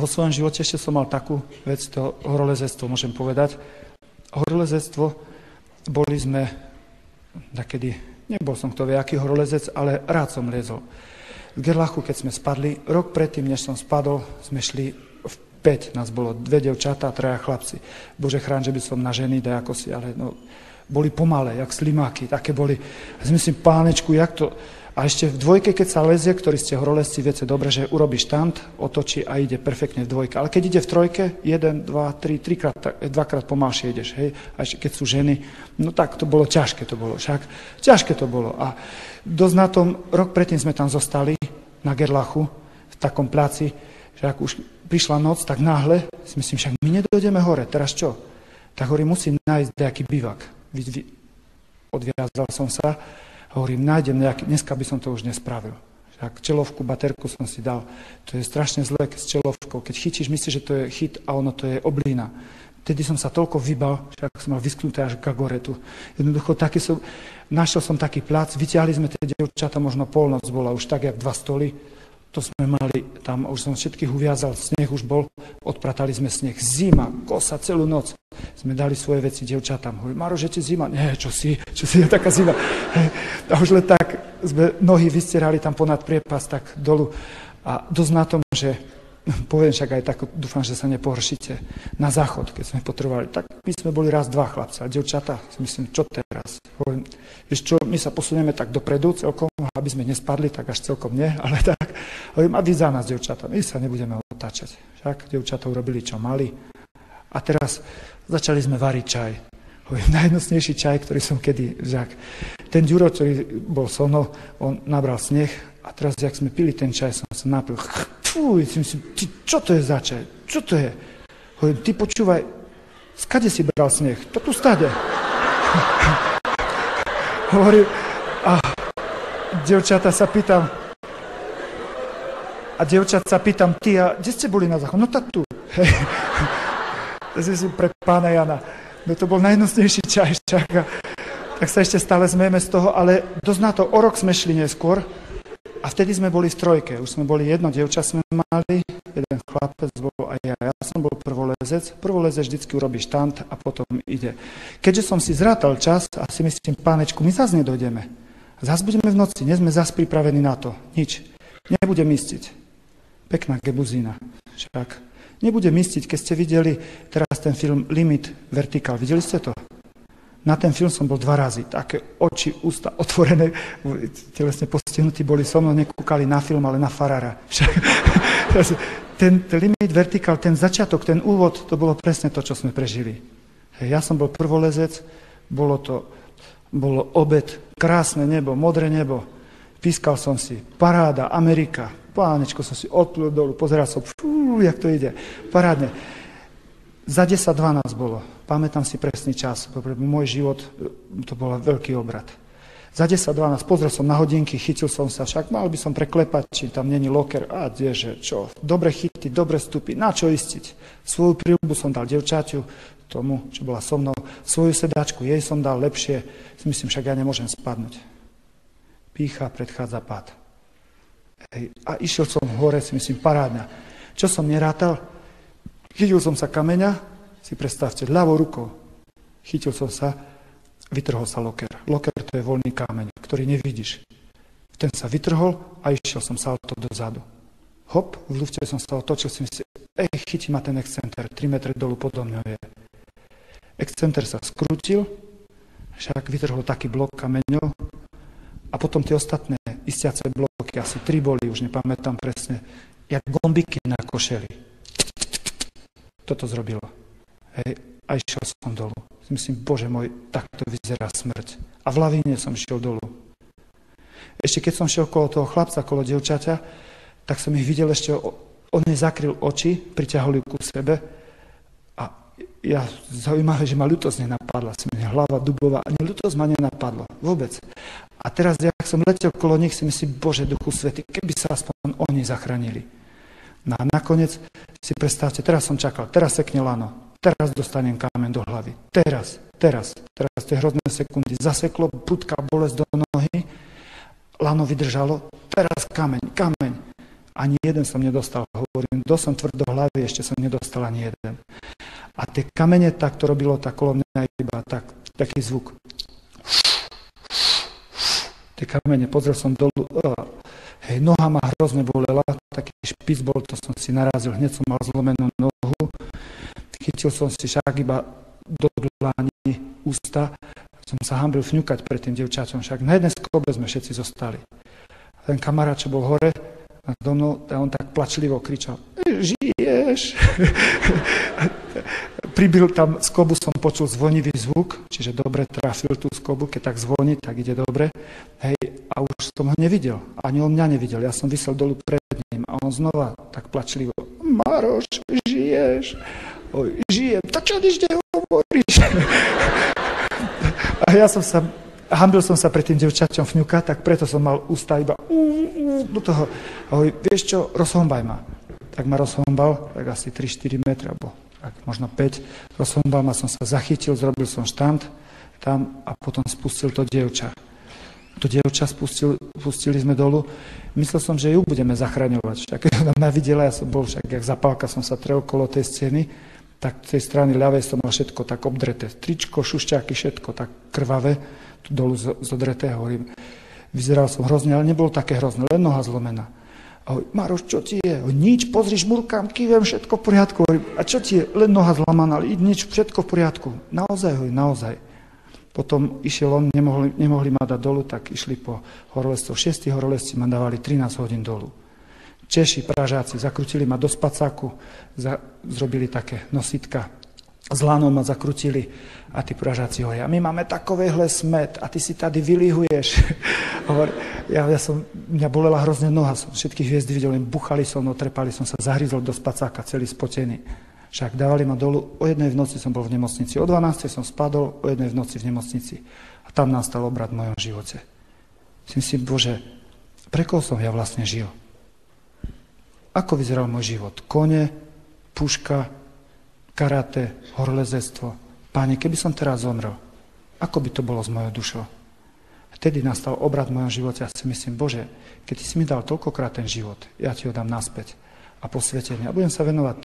vo svojom živote ešte som mal takú vec, to horolezectvo, môžem povedať. Horolezectvo, boli sme, takedy, nebol som kto vie, aký horolezec, ale rád som liezol. V Gerlachu, keď sme spadli, rok predtým, než som spadol, sme šli v 5, nás bolo 2 devčatá a 3 chlapci. Bože chrán, že by som na ženy dajako si, ale no, boli pomalé, jak slimáky, také boli. A myslím, pánečku, jak to... A ešte v dvojke, keď sa lezie, ktorí ste horolezci, viete dobre, že urobí štant, otočí a ide perfektne v dvojke. Ale keď ide v trojke, 1, 2, 3, 3 krát, 2-krát pomalšie ideš, hej. A ešte keď sú ženy, no tak to bolo ťažké, ťažké to bolo. A dosť na tom, rok predtým sme tam zostali, na Gerlachu, v takom pláci, že ak už prišla noc, tak náhle si myslím, však my nedojdeme hore, teraz čo? Tak hovorím, musím nájsť nejaký bivak. Odviazal som sa, hovorím, nájdem nejaký, dneska by som to už nespravil. Však čelovku, baterku som si dal. To je strašne zlé s čelovkou. Keď chytíš, myslíš, že to je chyt a ono to je oblína. Vtedy som sa toľko vybal, že som mal vysknuté až k goretu. Jednoducho našiel som taký plac, vyťahli sme tie dievčatá, možno polnoc bola už tak, jak 2 stoly. To sme mali tam, už som všetkých uviazal, sneh už bol, odpratali sme sneh. Zima, kosa, celú noc. Sme dali svoje veci dievčatám. Hovorím, Maro, že ti zima? Nie, čo si je taká zima. A už len tak sme nohy vystierali tam ponad priepas, tak dolu. A dosť na tom, že poviem však aj tak, dúfam, že sa nepohoršíte, na záchod, keď sme potrebovali, tak my sme boli raz 2 chlapci, a dievčatá, si myslím, čo teraz? Hovorím, vieš čo, my sa posunieme tak dopredu celkom, aby sme nespadli, tak až celkom nie, ale tak, hovorím, a vy za nás, dievčatá, my sa nebudeme otáčať. Však dievčatá urobili, čo mali. A teraz začali sme variť čaj. Hovorím, najhnusnejší čaj, ktorý som kedy vzak. Ten Ďuro, ktorý bol so mnou, on nabral sneh a teraz, jak sme pili ten čaj, som sa napil. Fúj, si myslím, čo to je za čaj? Čo to je? Hovorím, ty počúvaj, skade si bral sneh? To tu stade. Hovorím, a dievčat sa pýtam, ty, a kde ste boli na záchod? No tak tu. To si pre pána Jana. No to bol najhnusnejší čaj. Tak sa ešte stále smejeme z toho, ale dosť na to, o rok sme šli neskôr a vtedy sme boli v trojke. Už sme boli 1 dievča sme mali, 1 chlapec bol aj ja. Ja som bol prvolezec. Prvolezec vždycky urobí štant a potom ide. Keďže som si zrátal čas a si myslím, pánečku, my zase nedojdeme. Zas budeme v noci, nie sme zase pripravení na to. Nič. Nebudem istiť. Pekná gebuzína. Však. Nebudem istiť, keď ste videli teraz ten film Limit Vertical. Videli ste to? Na ten film som bol 2 razy. Také oči, ústa otvorené, telesne postihnutí boli so mnou, nekúkali na film, ale na farára. Ten Limit Vertical, ten začiatok, ten úvod, to bolo presne to, čo sme prežili. Ja som bol prvolezec, bolo obed, krásne nebo, modré nebo. Pískal som si, paráda, Amerika, pánečko som si odplul dolu, pozeral som, jak to ide, parádne. Za 10:12 bolo, pamätám si presný čas, môj život, to bol veľký obrad. Za 10:12 pozrel som na hodinky, chytil som sa, však mal by som preklepať, či tam není loker, a kdeže, čo, dobre chyty, dobre vstupy, na čo istiť. Svoju príľubu som dal dievčaťu, tomu, čo bola so mnou, svoju sedačku, jej som dal lepšie, myslím, však ja nemôžem spadnúť. Pýcha predchádza pád. A išiel som hore, si myslím, parádna. Čo som nerátal? Chytil som sa kameňa, si predstavte, ľavou rukou. Chytil som sa, vytrhol sa loker. Loker to je voľný kameň, ktorý nevidíš. Ten sa vytrhol a išiel som salto dozadu. Hop, v lufte som sa otočil, si myslím, chytí ma ten excenter, 3 metre dolu podo mňou je. Excenter sa skrútil, však vytrhol taký blok kameňov a potom tie ostatné istiace bloky, asi 3 boli, už nepamätám presne, jak gombiky na košeli. Toto zrobilo. Hej, a išiel som dolu. Myslím, Bože môj, takto vyzerá smrť. A v lavíne som šiel dolu. Ešte keď som šiel okolo toho chlapca, okolo dievčaťa, tak som ich videl ešte, on jej zakryl oči, priťahol ju ku sebe a ja zaujímavé, že ma ľutosť nenapadla. Som hlava dubová, ani ľutosť ma nenapadlo. Vôbec. A teraz, jak som letel okolo nich, si myslím, Bože, Duchu Svätý, keby sa aspoň oni zachránili. No a nakoniec si predstavte, teraz som čakal, teraz sekne lano, teraz dostanem kameň do hlavy, teraz tie hrozné sekundy, zaseklo, prudká bolesť do nohy, lano vydržalo, teraz kameň. Ani jeden som nedostal, hovorím, dosť som tvrdohlavý, ešte som nedostal ani jeden. A tie kamene tak to robilo tak okolo mňa iba taký zvuk. Tie kamene, pozrel som dolu, hej, noha ma hrozne bolela, taký špic bol, to som si narazil, hneď som mal zlomenú nohu, chytil som si však iba do dlani ústa, som sa hanbil fňukať pred tým dievčaťom, však na jednej skobe sme všetci zostali. A ten kamarát, čo bol hore, a on tak plačlivo kričal, žiješ? Pribil tam skobu, som počul zvonivý zvuk, čiže dobre trafil tú skobu, keď tak zvoní, tak ide dobre. Hej, a už som ho nevidel, ani on mňa nevidel, ja som visel dolu pred ním a on znova tak plačlivo, Maroš, žiješ? Oj, žijem, tak čo nič nehovoríš? A ja hanbil som sa pred tým devčaťom fňuka, tak preto som mal ústa iba do toho. Ahoj, vieš čo, rozhombaj ma. Tak ma rozhombal, tak asi 3-4 metre, alebo tak možno 5. Rozhombal ma, som sa zachytil, zrobil som štand tam a potom spustil to dievča. To dievča pustili sme dolu. Myslel som, že ju budeme zachraňovať. Však keď ona ma videla, ja som bol však, jak zapálka, som sa trel okolo tej scény, tak z tej strany ľavej som mal všetko tak obdreté. Tričko, šušťáky, všetko tak krvavé, tu dolu zodreté, hovorím. Vyzeral som hrozne, ale nebolo také hrozné, len noha zlomená. Ahoj, Maroš, čo ti je? Nič, pozri, žmurkám, kývem, všetko v poriadku. Hovorím, a čo ti je? Len noha zlamaná, ale nič, všetko v poriadku. Naozaj, hovorím, naozaj. Potom išiel on, nemohli ma dať dolu, tak išli po horolezcov. 6 horolezci ma dávali 13 hodín dolu. Češi, Pražáci, zakrutili ma do spacáku, zrobili také nositka, s lanom ma zakrutili a tí Pražáci hovoria, my máme takovejhle smet a ty si tady vylihuješ. Mňa bolela hrozne noha, som všetky hviezdy videl, len buchali som, trepali som sa, zahryzol do spacáka, celý spotený. Však dávali ma dolu, o 1 v noci som bol v nemocnici, o 12 som spadol, o 1 v noci v nemocnici a tam nastal obrat v mojom živote. Myslím si, Bože, pre koho som ja vlastne žil? Ako vyzeral môj život? Kone, puška, karate, horolezectvo. Páne, keby som teraz zomrel, ako by to bolo s mojou dušou? Vtedy nastal obrat v mojom živote a si myslím, Bože, keď ty si mi dal toľkokrát ten život, ja ti ho dám naspäť a posvetenie. A budem sa venovať